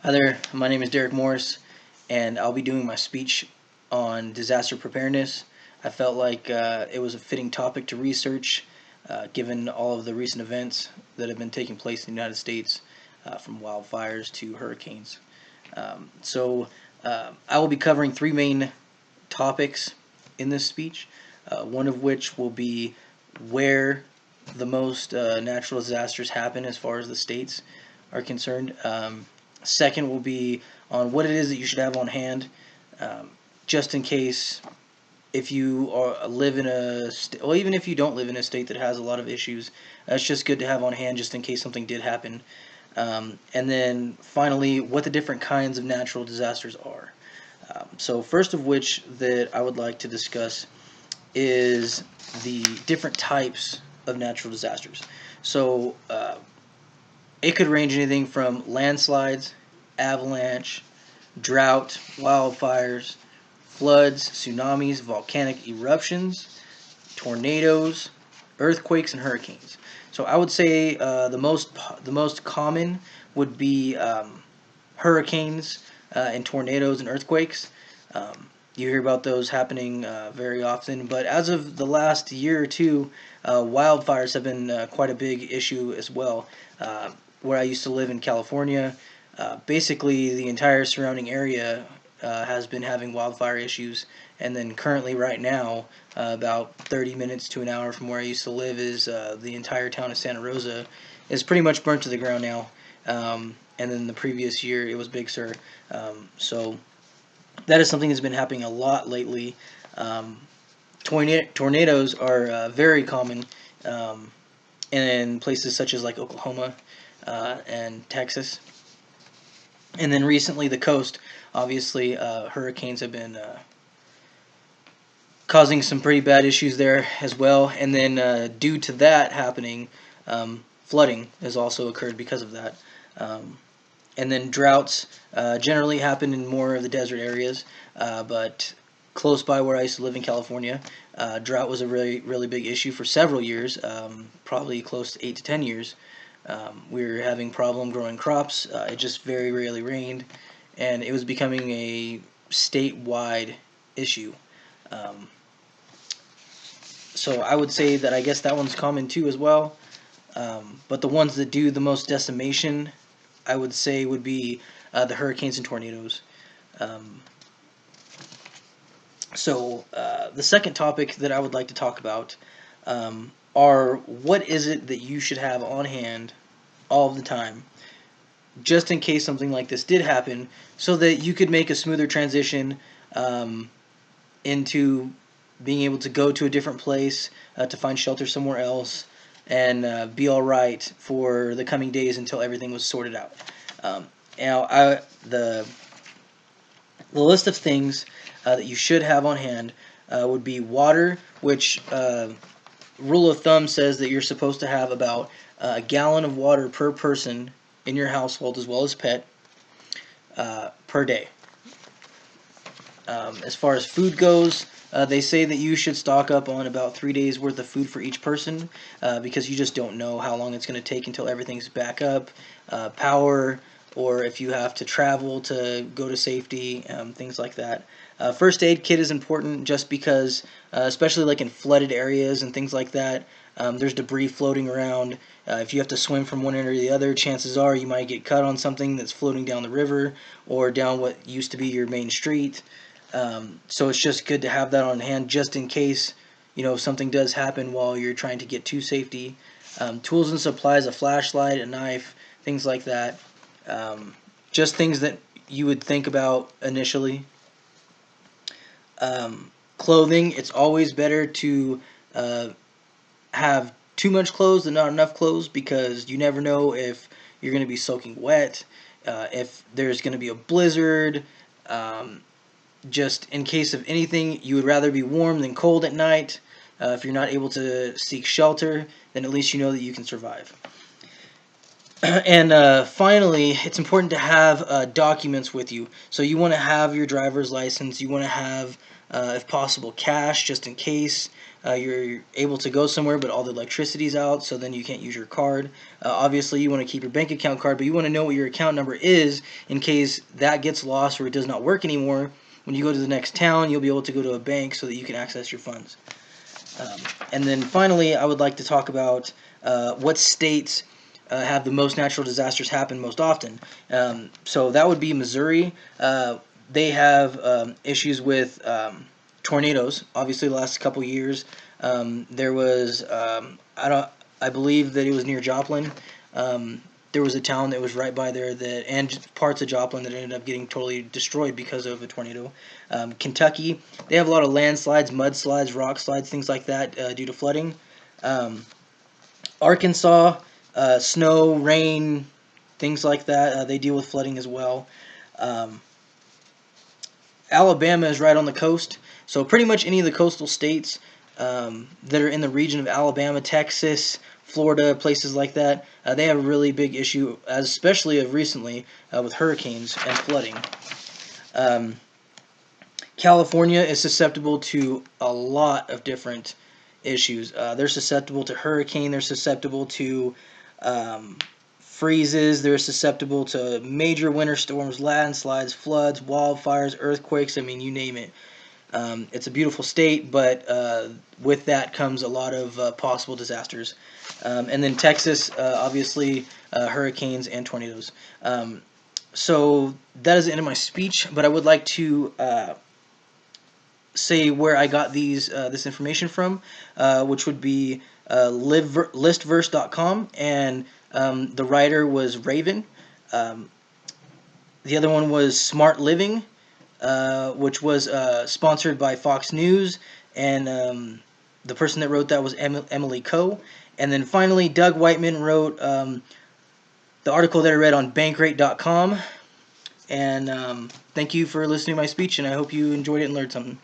Hi there, my name is Derek Morris, and I'll be doing my speech on disaster preparedness. I felt like it was a fitting topic to research, given all of the recent events that have been taking place in the United States, from wildfires to hurricanes. I will be covering three main topics in this speech, one of which will be where the most natural disasters happen as far as the states are concerned. Second will be on what it is that you should have on hand, um, just in case if you live in well, even if you don't live in a state that has a lot of issues, it's just good to have on hand just in case something did happen. And then finally, what the different kinds of natural disasters are. So first of which that I would like to discuss is the different types of natural disasters. So it could range anything from landslides, avalanche, drought, wildfires, floods, tsunamis, volcanic eruptions, tornadoes, earthquakes, and hurricanes. So I would say the most common would be hurricanes and tornadoes and earthquakes. You hear about those happening very often, but as of the last year or two, wildfires have been quite a big issue as well. Where I used to live in California, basically the entire surrounding area has been having wildfire issues, and then currently, right now, about 30 minutes to an hour from where I used to live, is the entire town of Santa Rosa is pretty much burnt to the ground now. And then the previous year, it was Big Sur. So that is something that's been happening a lot lately. Um, Tornadoes are very common in places such as like Oklahoma and Texas. And then recently, the coast. Obviously, hurricanes have been causing some pretty bad issues there as well. And then, due to that happening, flooding has also occurred because of that. Um, and then droughts generally happen in more of the desert areas, but close by where I used to live in California, drought was a really big issue for several years, probably close to 8 to 10 years. We were having problem growing crops. It just very rarely rained, and it was becoming a statewide issue. Um, so I would say that I guess that one's common too as well. But the ones that do the most decimation, I would say, would be the hurricanes and tornadoes. Um, the second topic that I would like to talk about are what is it that you should have on hand all of the time, just in case something like this did happen, so that you could make a smoother transition um, into being able to go to a different place to find shelter somewhere else and be all right for the coming days until everything was sorted out. Um, now, the list of things that you should have on hand would be water, which rule of thumb says that you're supposed to have about a gallon of water per person in your household as well as pet per day. As far as food goes, they say that you should stock up on about 3 days worth of food for each person because you just don't know how long it's going to take until everything's back up, power, or if you have to travel to go to safety, things like that. First aid kit is important just because, especially like in flooded areas and things like that, there's debris floating around. If you have to swim from one end or the other, chances are you might get cut on something that's floating down the river or down what used to be your main street. So it's just good to have that on hand just in case, something does happen while you're trying to get to safety. Tools and supplies, a flashlight, a knife, things like that. Um, just things that you would think about initially. Clothing, it's always better to uh, have too much clothes than not enough clothes because you never know if you're going to be soaking wet, if there's going to be a blizzard. Um, just in case of anything, you would rather be warm than cold at night. If you're not able to seek shelter, then at least you know that you can survive. And finally, it's important to have documents with you. So you want to have your driver's license. You want to have, if possible, cash just in case you're able to go somewhere, but all the electricity's out, so then you can't use your card. Obviously, you want to keep your bank account card, but you want to know what your account number is in case that gets lost or it does not work anymore. When you go to the next town, you'll be able to go to a bank so that you can access your funds. And then finally, I would like to talk about what states have the most natural disasters happen most often. So that would be Missouri. They have issues with tornadoes. Obviously, the last couple years, there was I believe that it was near Joplin. There was a town that was right by there and parts of Joplin that ended up getting totally destroyed because of a tornado. Kentucky, they have a lot of landslides, mudslides, rock slides, things like that due to flooding. Arkansas, snow, rain, things like that. They deal with flooding as well. Alabama is right on the coast, so pretty much any of the coastal states that are in the region of Alabama, Texas, Florida, places like that, they have a really big issue, especially of recently, with hurricanes and flooding. California is susceptible to a lot of different issues. They're susceptible to hurricane. They're susceptible to freezes. They're susceptible to major winter storms, landslides, floods, wildfires, earthquakes. I mean, you name it. It's a beautiful state, but with that comes a lot of possible disasters. And then Texas, obviously, hurricanes and tornadoes. So that is the end of my speech, but I would like to say where I got this information from, which would be listverse.com, and the writer was Raven. The other one was Smart Living, which was sponsored by Fox News, and the person that wrote that was Emily Coe. And then finally, Doug Whiteman wrote the article that I read on Bankrate.com. And thank you for listening to my speech, and I hope you enjoyed it and learned something.